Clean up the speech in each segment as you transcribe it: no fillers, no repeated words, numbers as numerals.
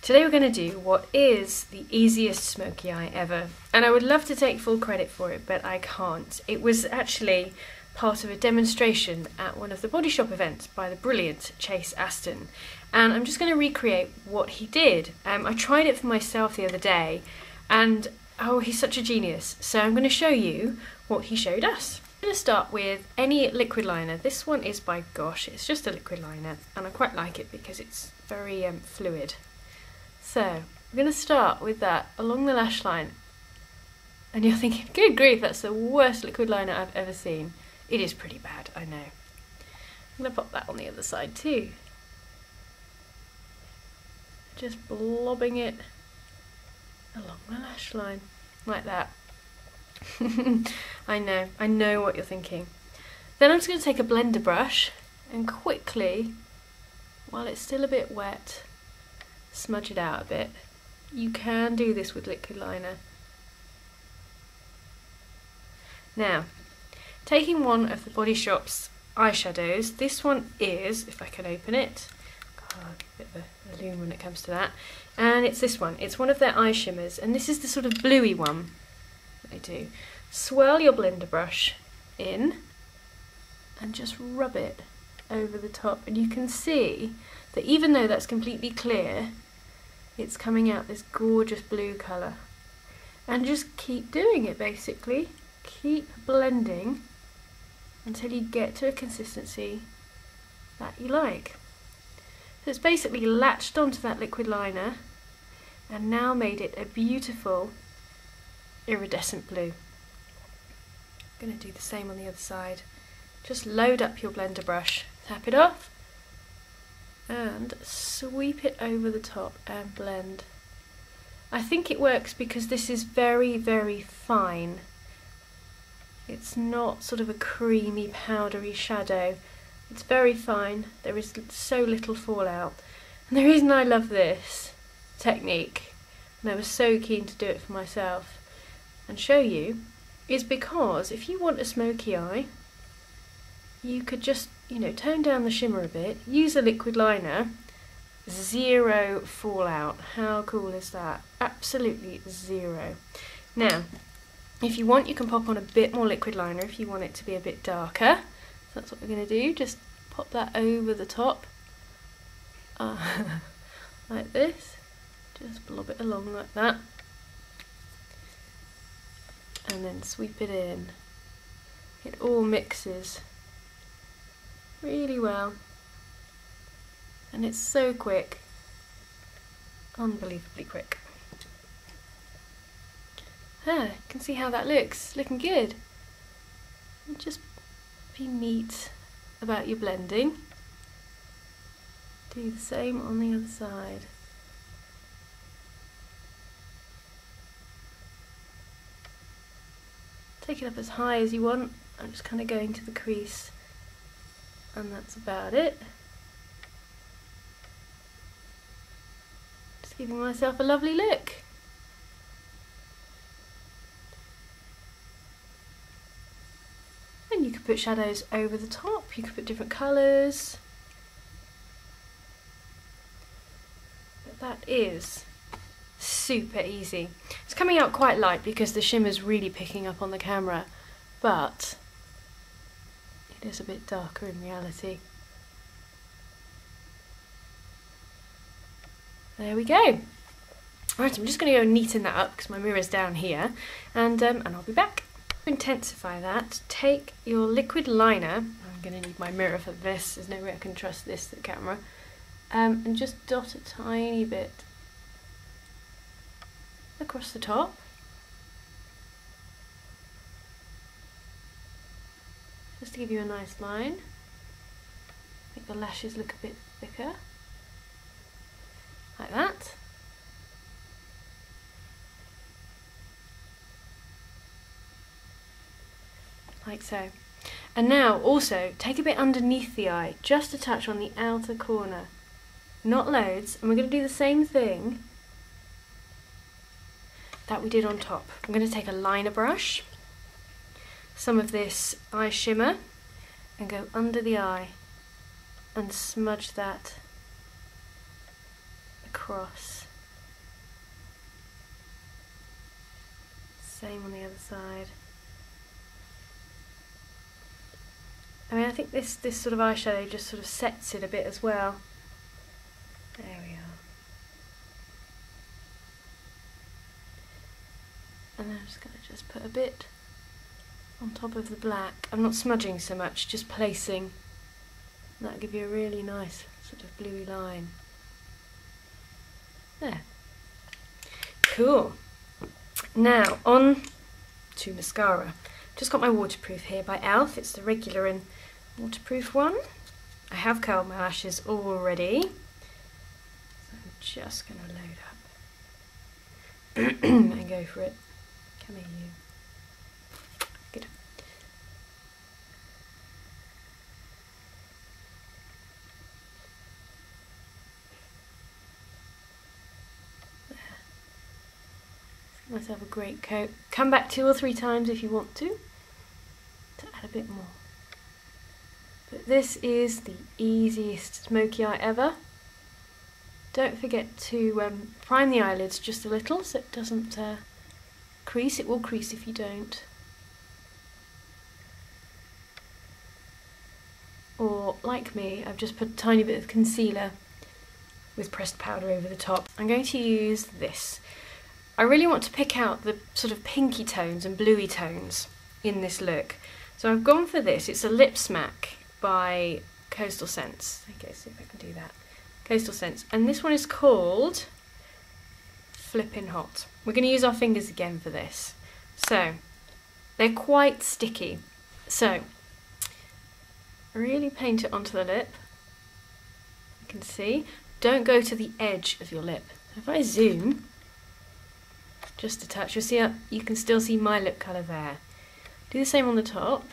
Today we're going to do what is the easiest smoky eye ever, and I would love to take full credit for it, but I can't. It was actually part of a demonstration at one of the Body Shop events by the brilliant Chase Aston, and I'm just going to recreate what he did. I tried it for myself the other day, and oh, he's such a genius, so I'm going to show you what he showed us. I'm going to start with any liquid liner. This one is by Gosh, it's just a liquid liner, and I quite like it because it's very fluid. So, I'm going to start with that along the lash line. And you're thinking, good grief, that's the worst liquid liner I've ever seen. It is pretty bad, I know. I'm going to pop that on the other side too. Just blobbing it along the lash line, like that. I know what you're thinking. Then I'm just going to take a blender brush and quickly, while it's still a bit wet, smudge it out a bit. You can do this with liquid liner. Now, taking one of the Body Shop's eyeshadows, this one is, if I can open it, God, a bit of a balloon when it comes to that, and it's this one. It's one of their eye shimmers, and this is the sort of bluey one that they do. Swirl your blender brush in and just rub it over the top, and you can see that even though that's completely clear, it's coming out this gorgeous blue colour. And just keep doing it basically. Keep blending until you get to a consistency that you like. So it's basically latched onto that liquid liner and now made it a beautiful iridescent blue. I'm going to do the same on the other side. Just load up your blender brush, tap it off, and sweep it over the top and blend. I think it works because this is very, very fine. It's not sort of a creamy, powdery shadow. It's very fine. There is so little fallout. And the reason I love this technique, and I was so keen to do it for myself and show you, is because if you want a smoky eye, you could just, tone down the shimmer a bit, use a liquid liner, zero fallout. How cool is that? Absolutely zero. Now, if you want, you can pop on a bit more liquid liner if you want it to be a bit darker. So that's what we're going to do, just pop that over the top, like this. Just blob it along like that. And then sweep it in. It all mixes really well, and it's so quick, unbelievably quick. You can see how that looks, looking good. And just be neat about your blending. Do the same on the other side. Take it up as high as you want. I'm just kind of going to the crease. And that's about it. Just giving myself a lovely look. And you could put shadows over the top, you could put different colours. But that is super easy. It's coming out quite light because the shimmer's really picking up on the camera, but it is a bit darker in reality. There we go. Right, I'm just going to go and neaten that up because my mirror's down here, and I'll be back. To intensify that, take your liquid liner. I'm going to need my mirror for this. There's no way I can trust this to the camera. And just dot a tiny bit across the top. Just to give you a nice line. Make the lashes look a bit thicker. Like that. Like so. And now also take a bit underneath the eye, just a touch on the outer corner. Not loads, and we're going to do the same thing that we did on top. I'm going to take a liner brush, some of this eye shimmer, and go under the eye and smudge that across. Same on the other side. I mean, I think this sort of eyeshadow just sort of sets it a bit as well. There we are. And then I'm just going to put a bit on top of the black. I'm not smudging so much, just placing. That'll give you a really nice sort of bluey line. There. Cool. Now on to mascara. Just got my waterproof here by e.l.f. It's the regular and waterproof one. I have curled my lashes already. So I'm just going to load up and go for it. Come here, you. Good. There. Give myself a great coat. Come back 2 or 3 times if you want to add a bit more. But this is the easiest smoky eye ever. Don't forget to prime the eyelids just a little so it doesn't crease. It will crease if you don't. Or, like me, I've just put a tiny bit of concealer with pressed powder over the top. I'm going to use this. I really want to pick out the sort of pinky tones and bluey tones in this look. So I've gone for this. It's a lip smack by Coastal Scents. Okay, see if I can do that. Coastal Scents. And this one is called Flippin' Hot. We're going to use our fingers again for this. So, they're quite sticky. So, really paint it onto the lip. You can see. Don't go to the edge of your lip. If I zoom, just a touch, you'll see you can still see my lip colour there. Do the same on the top.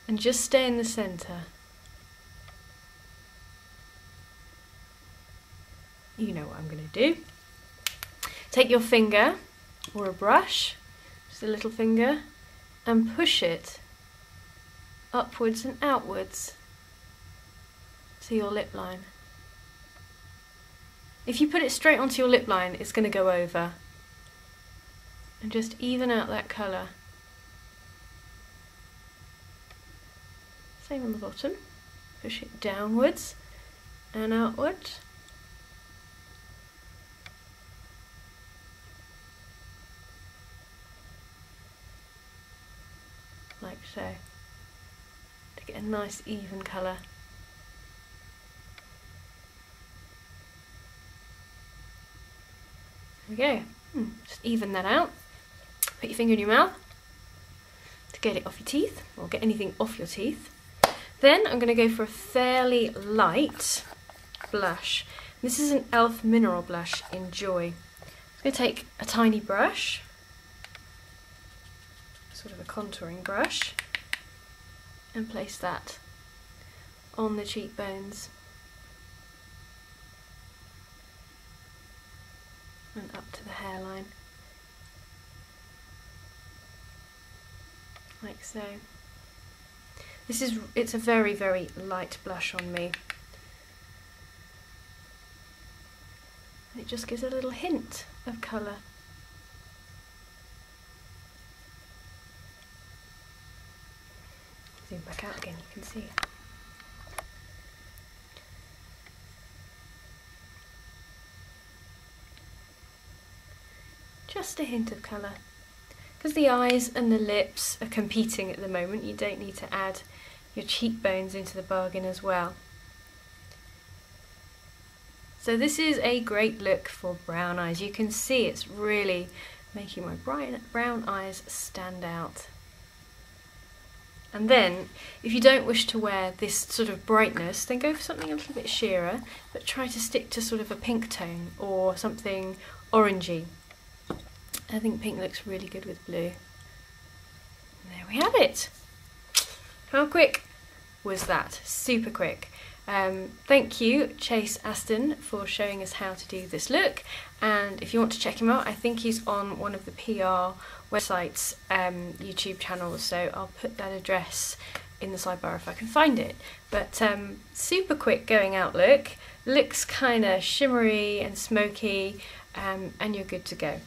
And just stay in the centre. You know what I'm going to do. Take your finger or a brush, just a little finger, and push it upwards and outwards to your lip line. If you put it straight onto your lip line, it's going to go over. And just even out that colour. Same on the bottom. Push it downwards and outwards. Like so. To get a nice even colour. There we go. Just even that out. Put your finger in your mouth to get it off your teeth, or get anything off your teeth. Then I'm going to go for a fairly light blush. This is an e.l.f. mineral blush in Joy. I'm going to take a tiny brush, sort of a contouring brush, and place that on the cheekbones and up to the hairline, like so. It's a very, very light blush on me. It just gives a little hint of colour. Zoom back out again, you can see it. Just a hint of colour. Because the eyes and the lips are competing at the moment, you don't need to add your cheekbones into the bargain as well. So this is a great look for brown eyes. You can see it's really making my brown eyes stand out. And then, if you don't wish to wear this sort of brightness, then go for something a little bit sheerer, but try to stick to sort of a pink tone or something orangey. I think pink looks really good with blue. And there we have it. How quick was that? Super quick. Thank you, Chase Aston, for showing us how to do this look. And if you want to check him out, I think he's on one of the PR websites, YouTube channels, so I'll put that address in the sidebar if I can find it. But super quick going out look. Looks kind of shimmery and smoky, and you're good to go.